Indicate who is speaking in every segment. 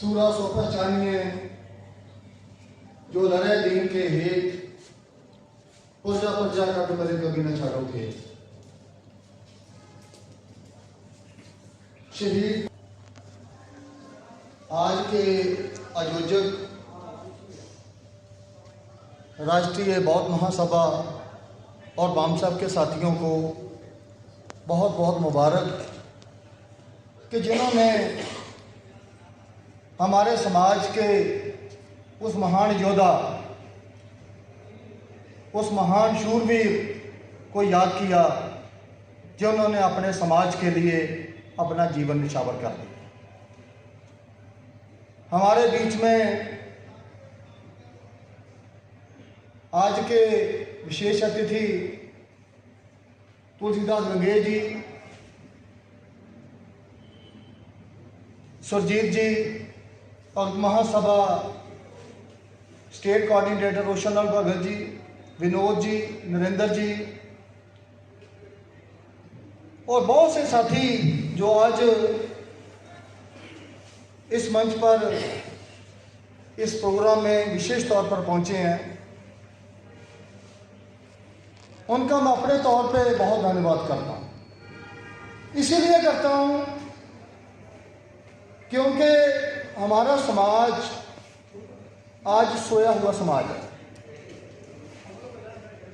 Speaker 1: सूरा सो पहचानिए जो लड़े दीन के हेत पुरजा पुरजा का तुम्हारे कभी न छाड़ोगे। शहीद आज के आयोजक राष्ट्रीय बौद्ध महासभा और बामसाहब के साथियों को बहुत बहुत मुबारक कि जिन्होंने हमारे समाज के उस महान योद्धा, उस महान शूरवीर को याद किया जिन्होंने अपने समाज के लिए अपना जीवन निछावर कर दिया। हमारे बीच में आज के विशेष अतिथि तुलसीदास गंगेश जी, सुरजीत जी और महासभा स्टेट कोऑर्डिनेटर रोशनलाल भगत जी, विनोद जी, नरेंद्र जी और बहुत से साथी जो आज इस मंच पर इस प्रोग्राम में विशेष तौर पर पहुंचे हैं, उनका मैं अपने तौर पे बहुत धन्यवाद करता हूं। इसीलिए करता हूं क्योंकि हमारा समाज आज सोया हुआ समाज है,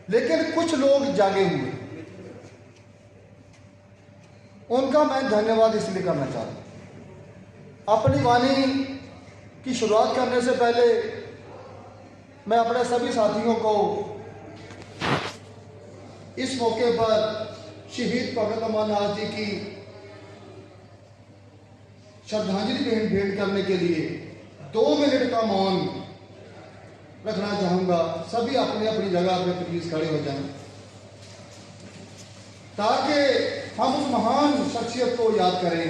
Speaker 1: लेकिन कुछ लोग जागे हुए, उनका मैं धन्यवाद इसलिए करना चाहता हूं। अपनी वाणी की शुरुआत करने से पहले मैं अपने सभी साथियों को इस मौके पर शहीद भगत अमरनाथ जी की श्रद्धांजलि भेंट करने के लिए 2 मिनट का मौन रखना चाहूंगा। सभी अपनी अपनी जगह पर प्लीज खड़े हो जाएं ताकि हम उस महान शख्सियत को याद करें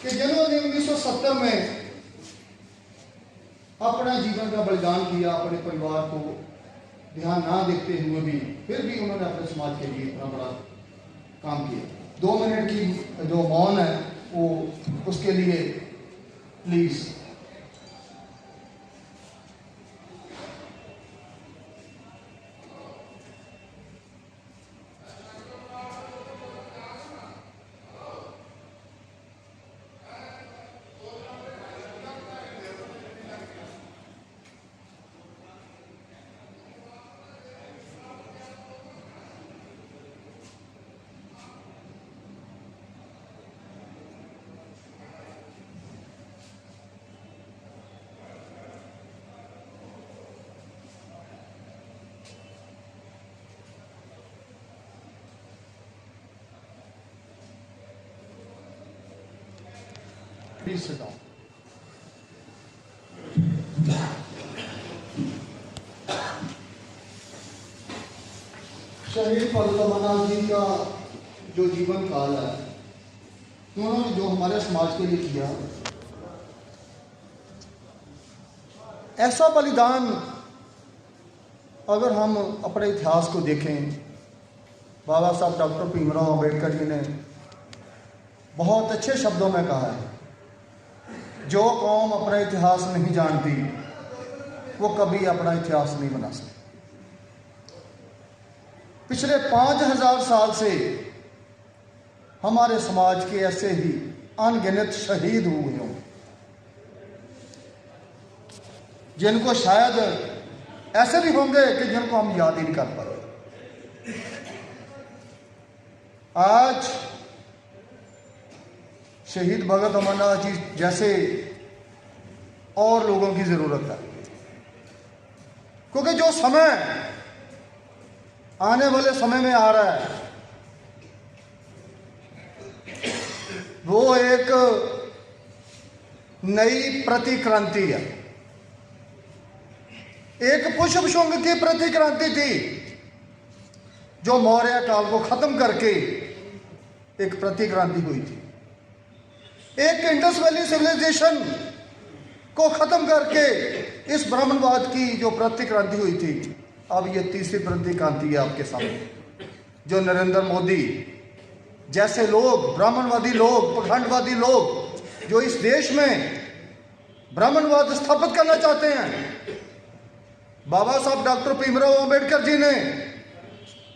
Speaker 1: कि जिन्होंने 1970 में अपना जीवन का बलिदान किया, अपने परिवार को ध्यान ना देखते हुए भी फिर भी उन्होंने अपने समाज के लिए इतना बड़ा काम किया। 2 मिनट की जो मौन है वो उसके लिए प्लीज। Please sit down. शहीद भगत अमरनाथ जी का जो जीवन काल है, उन्होंने जो हमारे समाज के लिए किया, ऐसा बलिदान अगर हम अपने इतिहास को देखें, बाबा साहब डॉक्टर भीमराव अंबेडकर जी ने बहुत अच्छे शब्दों में कहा है, जो कौम अपना इतिहास नहीं जानती वो कभी अपना इतिहास नहीं बना सकती। पिछले 5000 साल से हमारे समाज के ऐसे ही अनगिनत शहीद हुए हों जिनको शायद ऐसे भी होंगे कि जिनको हम याद ही नहीं कर पाते। आज शहीद भगत अमरनाथ जी जैसे और लोगों की जरूरत है, क्योंकि जो समय आने वाले समय में आ रहा है वो एक नई प्रतिक्रांति है। एक पुष्प शुंग की प्रतिक्रांति थी जो मौर्य काल को खत्म करके एक प्रतिक्रांति हुई थी। एक इंडस वैली सिविलाइजेशन को खत्म करके इस ब्राह्मणवाद की जो प्रतिक्रांति हुई थी, अब ये तीसरी प्रतिक्रांति है आपके सामने, जो नरेंद्र मोदी जैसे लोग, ब्राह्मणवादी लोग, पखंडवादी लोग जो इस देश में ब्राह्मणवाद स्थापित करना चाहते हैं, बाबा साहब डॉक्टर भीमराव अंबेडकर जी ने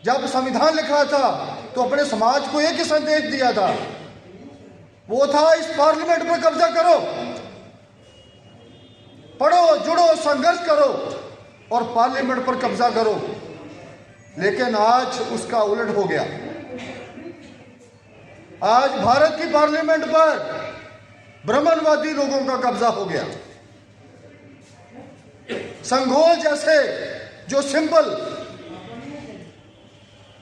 Speaker 1: जब संविधान लिखा था तो अपने समाज को एक ही संदेश दिया था, वो था इस पार्लियामेंट पर कब्जा करो, पढ़ो, जुड़ो, संघर्ष करो और पार्लियामेंट पर कब्जा करो। लेकिन आज उसका उलट हो गया। आज भारत की पार्लियामेंट पर ब्राह्मणवादी लोगों का कब्जा हो गया। संघोल जैसे जो सिंबल,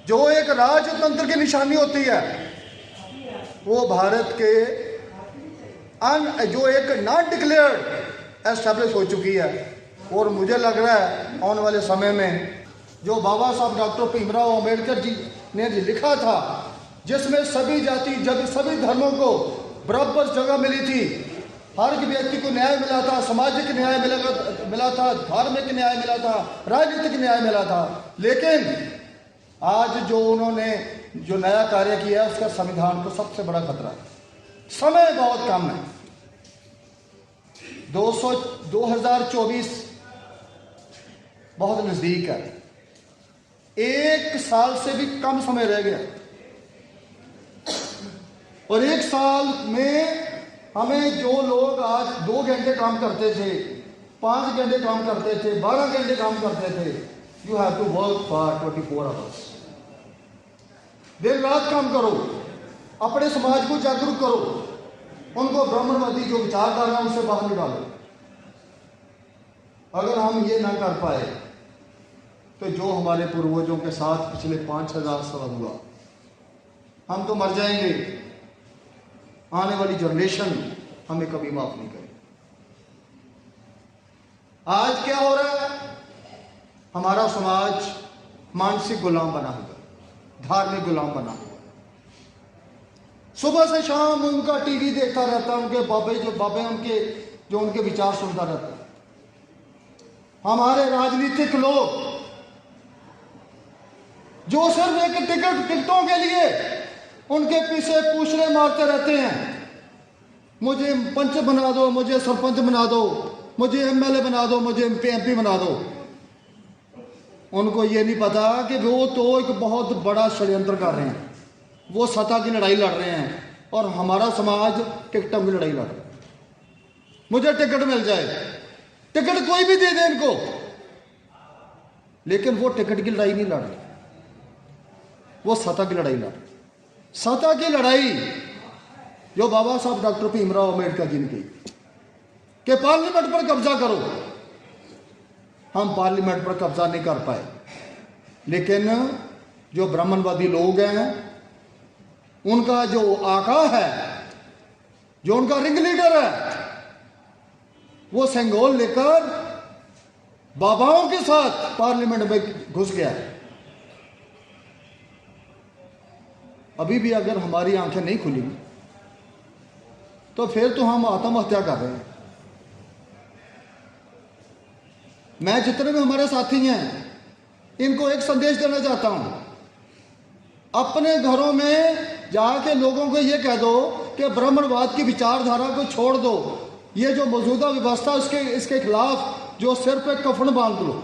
Speaker 1: जो एक राजतंत्र की निशानी होती है, वो भारत के जो एक नॉन डिक्लेयर्ड एस्टैब्लिश हो चुकी है। और मुझे लग रहा है आने वाले समय में जो बाबा साहब डॉक्टर भीमराव अंबेडकर जी ने लिखा था, जिसमें सभी जाति, जब सभी धर्मों को बराबर जगह मिली थी, हर एक व्यक्ति को न्याय मिला था, सामाजिक न्याय मिला था, धार्मिक न्याय मिला था, राजनीतिक न्याय मिला था। लेकिन आज जो उन्होंने जो नया कार्य किया है, उसका संविधान को सबसे बड़ा खतरा है। समय बहुत कम है, 2024 बहुत नजदीक है, 1 साल से भी कम समय रह गया। और 1 साल में हमें जो लोग आज 2 घंटे काम करते थे, 5 घंटे काम करते थे, 12 घंटे काम करते थे, you have to work for 24 hours. दिन रात काम करो, अपने समाज को जागरूक करो, उनको ब्राह्मणवादी जो विचारधारा है उनसे बाहर निकालो। अगर हम ये ना कर पाए तो जो हमारे पूर्वजों के साथ पिछले 5000 साल हुआ, हम तो मर जाएंगे। आने वाली जनरेशन हमें कभी माफ नहीं करेगी। आज क्या हो रहा है? हमारा समाज मानसिक गुलाम बना हुआ, धार्मिक गुलाम बना हुआ। सुबह से शाम उनका टीवी देखता रहता, उनके बाबे उनके विचार सुनता रहता। हमारे राजनीतिक लोग जो सिर्फ एक टिकटों के लिए उनके पीछे पूछड़े मारते रहते हैं, मुझे पंच बना दो, मुझे सरपंच बना दो, मुझे एमएलए बना दो, मुझे एमपी बना दो। उनको ये नहीं पता कि वो तो एक बहुत बड़ा षड्यंत्र कर रहे हैं, वो सत्ता की लड़ाई लड़ रहे हैं और हमारा समाज टिकटों की लड़ाई लड़ रहा है। मुझे टिकट मिल जाए, टिकट कोई भी दे दे इनको, लेकिन वो टिकट की लड़ाई नहीं लड़ रहे, वो सत्ता की लड़ाई लड़ रहे। सत्ता की लड़ाई जो बाबा साहब डॉक्टर भीमराव अंबेडकर जी ने की कि पार्लियामेंट पर कब्जा करो, हम पार्लियामेंट पर कब्जा नहीं कर पाए। लेकिन जो ब्राह्मणवादी लोग हैं, उनका जो आका है, जो उनका रिंग लीडर है, वो संगोल लेकर बाबाओं के साथ पार्लियामेंट में घुस गया है। अभी भी अगर हमारी आंखें नहीं खुली तो फिर तो हम आत्महत्या कर रहे हैं। मैं जितने भी हमारे साथी हैं, इनको एक संदेश देना चाहता हूं, अपने घरों में जाके लोगों को यह कह दो कि ब्राह्मणवाद की विचारधारा को छोड़ दो, ये जो मौजूदा व्यवस्था इसके खिलाफ जो सिर पे कफन बांध लो।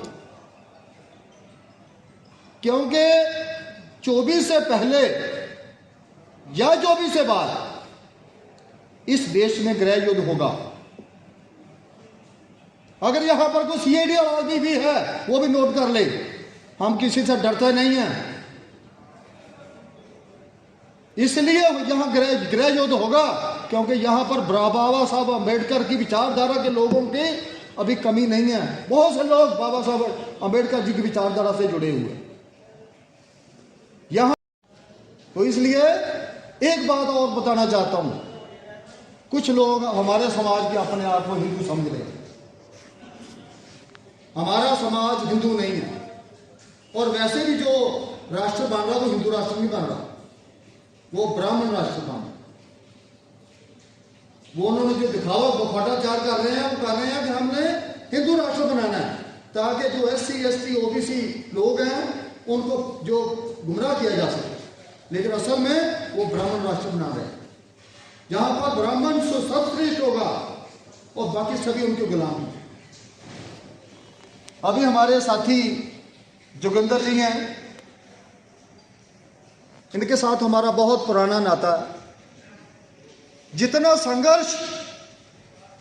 Speaker 1: क्योंकि 24 से पहले या 24 से बाद इस देश में गृह युद्ध होगा। अगर यहां पर कोई सीआईडी आदमी भी है, वो भी नोट कर ले, हम किसी से डरते नहीं हैं। इसलिए यहां गृह युद्ध होगा क्योंकि यहां पर बाबा साहब अंबेडकर की विचारधारा के लोगों की अभी कमी नहीं है। बहुत से लोग बाबा साहब अंबेडकर जी की विचारधारा से जुड़े हुए यहां। तो इसलिए एक बात और बताना चाहता हूं, कुछ लोग हमारे समाज के अपने आप को हिंदू समझ रहे हैं। हमारा समाज हिंदू नहीं है, और वैसे भी जो राष्ट्र बन रहा वो हिंदू राष्ट्र नहीं बन रहा, वो ब्राह्मण राष्ट्र बन रहा। वो उन्होंने जो दिखावा बखाटाचार कर रहे हैं, वो कर रहे हैं कि हमने हिंदू राष्ट्र बनाना है ताकि जो SC ST OBC लोग हैं उनको जो गुमराह किया जा सके। लेकिन असल में वो ब्राह्मण राष्ट्र बना रहे हैं। जहां पर ब्राह्मण सर्वश्रेष्ठ होगा और बाकी सभी उनके गुलाम हैं। अभी हमारे साथी जोगिंदर जी हैं, इनके साथ हमारा बहुत पुराना नाता है। जितना संघर्ष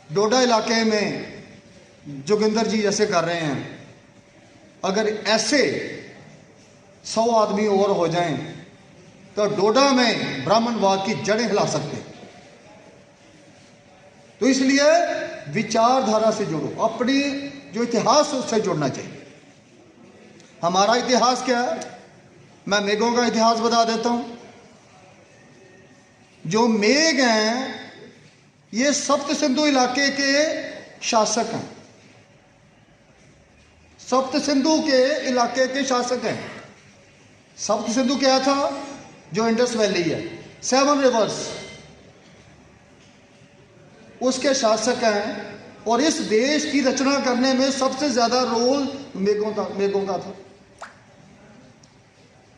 Speaker 1: डोडा इलाके में जोगिंदर जी जैसे कर रहे हैं, अगर ऐसे 100 आदमी और हो जाएं तो डोडा में ब्राह्मणवाद की जड़ें हिला सकते हैं। तो इसलिए विचारधारा से जुड़ो, अपनी जो इतिहास है उससे जुड़ना चाहिए। हमारा इतिहास क्या है? मैं मेघों का इतिहास बता देता हूं। जो मेघ हैं ये सप्त सिंधु इलाके के शासक हैं, सप्त सिंधु के इलाके के शासक हैं। सप्त सिंधु क्या था? जो इंडस वैली है, 7 रिवर्स, उसके शासक हैं। और इस देश की रचना करने में सबसे ज्यादा रोल मेघों का था।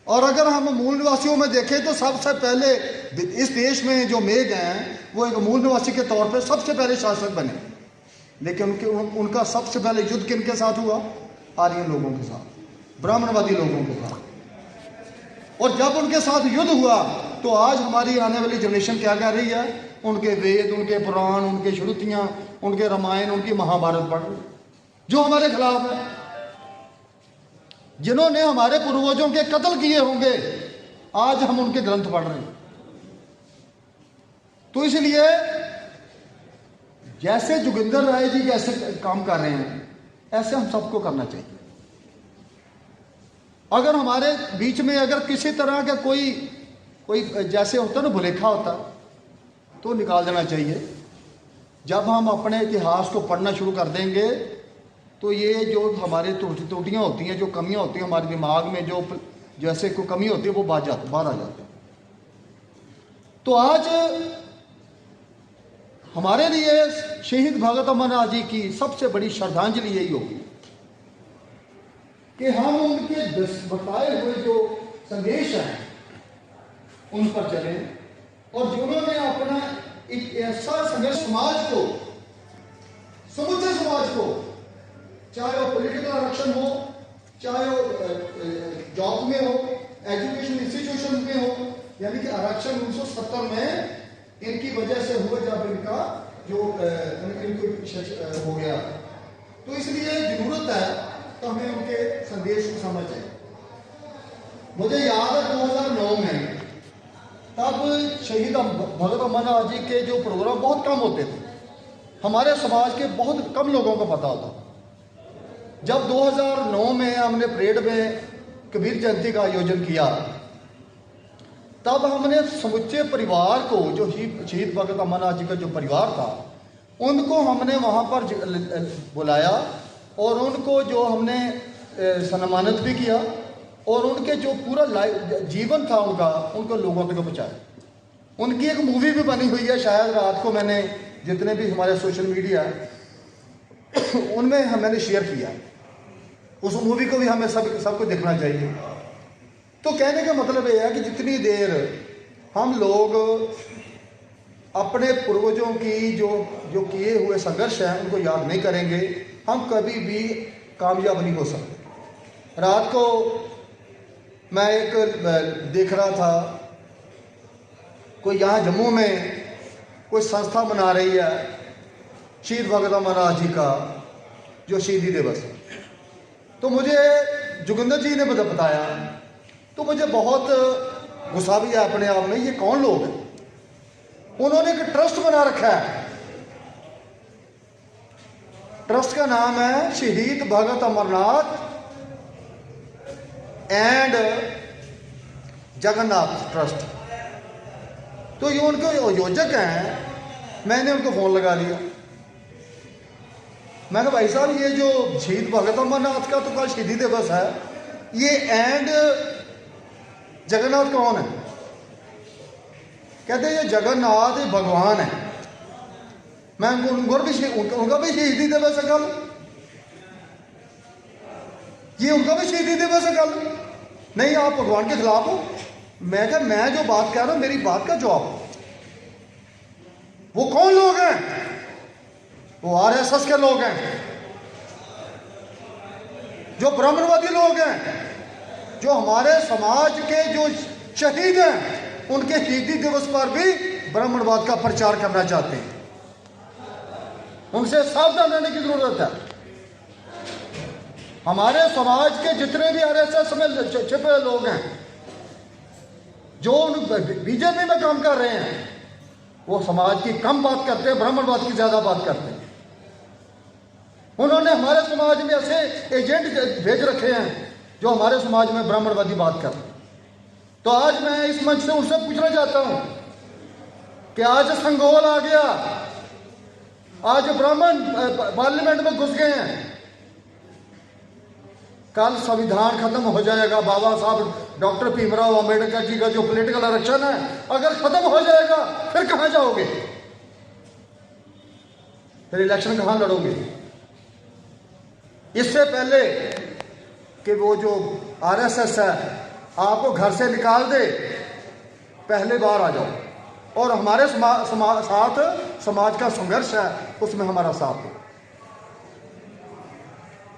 Speaker 1: और अगर हम मूल निवासियों में देखें तो सबसे पहले इस देश में जो मेघ हैं वो एक मूल निवासी के तौर पर सबसे पहले शासक बने। लेकिन उनका सबसे पहले युद्ध किनके साथ हुआ? आर्यन लोगों के साथ, ब्राह्मणवादी लोगों के साथ। और जब उनके साथ युद्ध हुआ तो आज हमारी आने वाली जनरेशन क्या कह रही है? उनके वेद, उनके पुराण, उनके श्रुतियां, उनके रामायण, उनकी महाभारत पढ़ रही, जो हमारे खिलाफ है, जिन्होंने हमारे पूर्वजों के कत्ल किए होंगे, आज हम उनके ग्रंथ पढ़ रहे हैं। तो इसलिए जैसे जोगिंदर राय जी कैसे काम कर रहे हैं ऐसे हम सबको करना चाहिए। अगर हमारे बीच में अगर किसी तरह का कोई जैसे होता ना भुलेखा होता तो निकाल देना चाहिए। जब हम अपने इतिहास को पढ़ना शुरू कर देंगे तो ये जो हमारे त्रुटियां होती हैं, जो कमियां होती हैं हमारे दिमाग में, जो जैसे कोई कमी होती है वो बाहर आ जाती है। तो आज हमारे लिए शहीद भगत अमरनाथ जी की सबसे बड़ी श्रद्धांजलि यही होगी कि हम उनके बताए हुए जो संदेश हैं उन पर चलें, और जिन्होंने अपना एक ऐसा संघर्ष समाज को, समूचे समाज को, चाहे वो पॉलिटिकल आरक्षण हो, चाहे वो जॉब में हो, एजुकेशन इंस्टीट्यूशन में हो, यानी कि आरक्षण 1970 में इनकी वजह से हुआ जब इनका जो इनको हो गया। तो इसलिए जरूरत है तो हमें उनके संदेश को समझें। मुझे याद है 2009 में तब शहीद भगत अमरनाथ जी के जो प्रोग्राम बहुत कम होते थे, हमारे समाज के बहुत कम लोगों को पता होता। जब 2009 में हमने परेड में कबीर जयंती का आयोजन किया तब हमने समुचे परिवार को, जो शहीद भगत अमरनाथ जी का जो परिवार था, उनको हमने वहाँ पर बुलाया और उनको जो हमने सम्मानित भी किया और उनके जो पूरा जीवन था उनको लोगों तक पहुँचाया। उनकी एक मूवी भी बनी हुई है, शायद रात को मैंने जितने भी हमारे सोशल मीडिया उनमें मैंने शेयर किया। उस मूवी को भी हमें सबको देखना चाहिए। तो कहने का मतलब यह है कि जितनी देर हम लोग अपने पूर्वजों की जो किए हुए संघर्ष हैं उनको याद नहीं करेंगे, हम कभी भी कामयाब नहीं हो सकते। रात को मैं एक देख रहा था, कोई यहाँ जम्मू में कोई संस्था बना रही है शहीद भगत अमरनाथ जी का जो शहीदी दिवस। तो मुझे जोगिंदर जी ने बताया तो मुझे बहुत गुस्सा भी है अपने आप में, ये कौन लोग हैं? उन्होंने एक ट्रस्ट बना रखा है, ट्रस्ट का नाम है शहीद भगत अमरनाथ एंड जगन्नाथ ट्रस्ट। तो ये उनके आयोजक हैं। मैंने उनको फोन लगा लिया, मैं कहा भाई साहब ये जो शहीद भगत अमरनाथ का तो कल शहीदी दिवस है, ये एंड जगन्नाथ कौन है? कहते हैं ये जगन्नाथ भगवान है। मैं उनका भी शहीदी दिवस है कल, ये उनका भी शहीदी दिवस है कल। नहीं आप भगवान के खिलाफ हो। मैं कहा मैं जो बात कह रहा हूं मेरी बात का जवाब। वो आरएसएस के लोग हैं, जो ब्राह्मणवादी लोग हैं, जो हमारे समाज के जो शहीद हैं, उनके शहीदी दिवस पर भी ब्राह्मणवाद का प्रचार करना चाहते हैं। उनसे सावधान रहने की जरूरत है। हमारे समाज के जितने भी आरएसएस में छिपे लोग हैं, जो बीजेपी में काम कर रहे हैं, वो समाज की कम बात करते हैं, ब्राह्मणवाद की ज्यादा बात करते हैं। उन्होंने हमारे समाज में ऐसे एजेंट भेज रखे हैं जो हमारे समाज में ब्राह्मणवादी बात कर रहे हैं। तो आज मैं इस मंच से उनसे पूछना चाहता हूं कि आज संगोल आ गया, आज ब्राह्मण पार्लियामेंट में घुस गए हैं, कल संविधान खत्म हो जाएगा। बाबा साहब डॉक्टर भीमराव अंबेडकर जी का जो पॉलिटिकल आरक्षण है अगर खत्म हो जाएगा, फिर कहां जाओगे? फिर इलेक्शन कहां लड़ोगे? इससे पहले कि वो जो आरएसएस है आपको घर से निकाल दे, पहले बार आ जाओ और हमारे साथ समाज का संघर्ष है, उसमें हमारा साथ दो।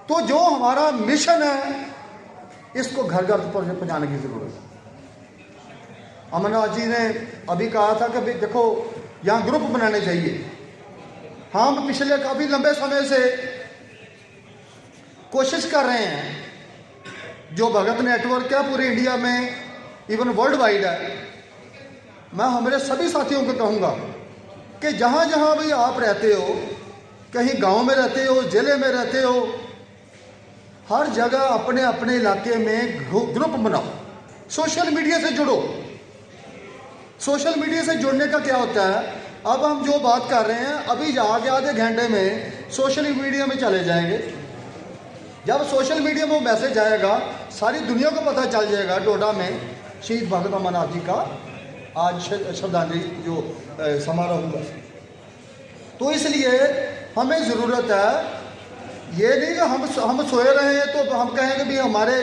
Speaker 1: तो जो हमारा मिशन है इसको घर घर पर पहुंचाने की जरूरत है। अमरनाथ जी ने अभी कहा था कि भाई देखो यहां ग्रुप बनाने चाहिए। हम पिछले काफी लंबे समय से कोशिश कर रहे हैं, जो भगत नेटवर्क है पूरे इंडिया में, इवन वर्ल्ड वाइड है। मैं हमारे सभी साथियों को कहूंगा कि जहां जहां भी आप रहते हो, कहीं गांव में रहते हो, जिले में रहते हो, हर जगह अपने अपने इलाके में ग्रुप बनाओ, सोशल मीडिया से जुड़ो। सोशल मीडिया से जुड़ने का क्या होता है, अब हम जो बात कर रहे हैं अभी आधे घंटे में सोशल मीडिया में चले जाएंगे। जब सोशल मीडिया में वो मैसेज आएगा, सारी दुनिया को पता चल जाएगा डोडा में शहीद भगत अमरनाथ जी का आज श्रद्धांजलि जो समारोह हुआ। तो इसलिए हमें ज़रूरत है, ये नहीं कि हम सोए रहे हैं तो हम कहेंगे भी हमारे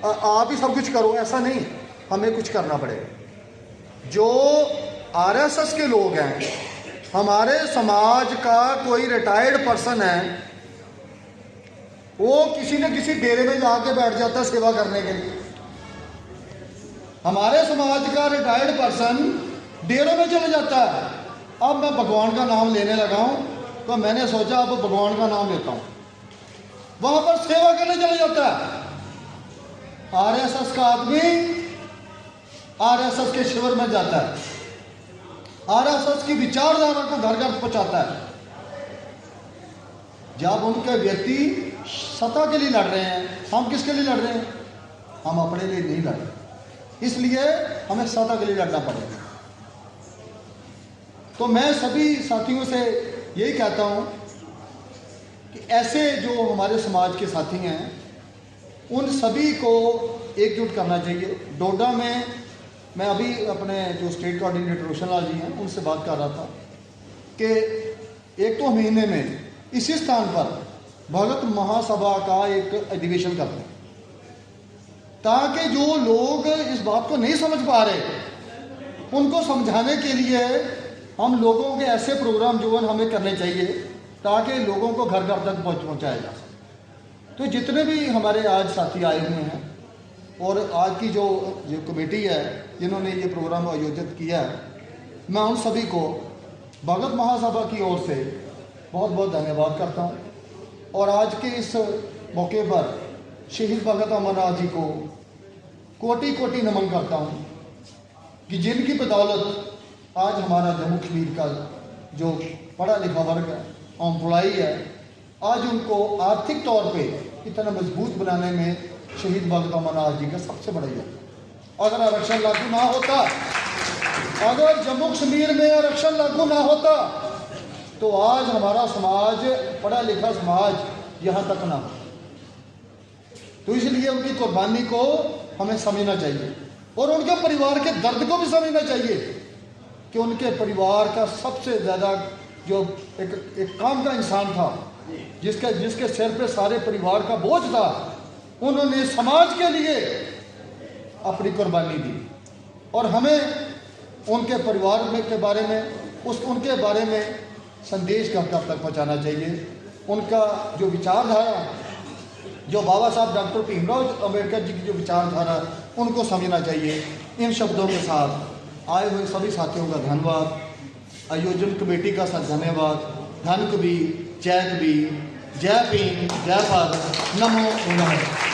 Speaker 1: आप ही सब कुछ करो, ऐसा नहीं, हमें कुछ करना पड़ेगा। जो आरएसएस के लोग हैं, हमारे समाज का कोई रिटायर्ड पर्सन है, वो किसी न किसी डेरे में जाके बैठ जाता है सेवा करने के लिए। हमारे समाज का रिटायर्ड पर्सन डेरों में चले जाता है। अब मैं भगवान का नाम लेने लगा हूं, तो मैंने सोचा अब भगवान का नाम लेता हूं, वहां पर सेवा करने चले जाता है। आरएसएस का आदमी आरएसएस के शिविर में जाता है, आरएसएस की विचारधारा को घर घर पहुंचाता है। जब उनके व्यक्ति सत्ता के लिए लड़ रहे हैं, हम किसके लिए लड़ रहे हैं? हम अपने लिए नहीं लड़ रहे, इसलिए हमें सत्ता के लिए लड़ना पड़ेगा। तो मैं सभी साथियों से यही कहता हूं कि ऐसे जो हमारे समाज के साथी हैं, उन सभी को एकजुट करना चाहिए। डोडा में मैं अभी अपने जो स्टेट कोऑर्डिनेटर रोशन लाल जी हैं उनसे बात कर रहा था कि 1 महीने में इसी स्थान पर भगत महासभा का एक अधिवेशन करते हैं, ताकि जो लोग इस बात को नहीं समझ पा रहे उनको समझाने के लिए हम लोगों के ऐसे प्रोग्राम जो हमें करने चाहिए ताकि लोगों को घर घर तक पहुंचाया जा सके। तो जितने भी हमारे आज साथी आए हुए हैं और आज की जो कमेटी है जिन्होंने ये प्रोग्राम आयोजित किया है, मैं उन सभी को भगत महासभा की ओर से बहुत बहुत धन्यवाद करता हूँ। और आज के इस मौके पर शहीद भगत अमरनाथ जी को कोटि कोटि नमन करता हूँ कि जिनकी बदौलत आज हमारा जम्मू कश्मीर का जो पढ़ा लिखा वर्ग है, एम्प्लॉई है, आज उनको आर्थिक तौर पे इतना मजबूत बनाने में शहीद भगत अमरनाथ जी का सबसे बड़ा योगदान। अगर आरक्षण लागू ना होता, अगर जम्मू कश्मीर में आरक्षण लागू ना होता, तो आज हमारा समाज, पढ़ा लिखा समाज यहां तक ना हो। तो इसलिए उनकी कुर्बानी को हमें समझना चाहिए और उनके परिवार के दर्द को भी समझना चाहिए कि उनके परिवार का सबसे ज्यादा जो एक काम का इंसान था, जिसके सिर पे सारे परिवार का बोझ था, उन्होंने समाज के लिए अपनी कुर्बानी दी। और हमें उनके परिवार में के बारे में उनके बारे में संदेश घर घर तक पहुंचाना चाहिए। उनका जो विचारधारा, जो बाबा साहब डॉक्टर भीमराव अम्बेडकर जी की जो विचारधारा, उनको समझना चाहिए। इन शब्दों के साथ आए हुए सभी साथियों का धन्यवाद, आयोजन कमेटी का धन्यवाद। धन कबीर, जय भीम, जय भारत, नमो नमः।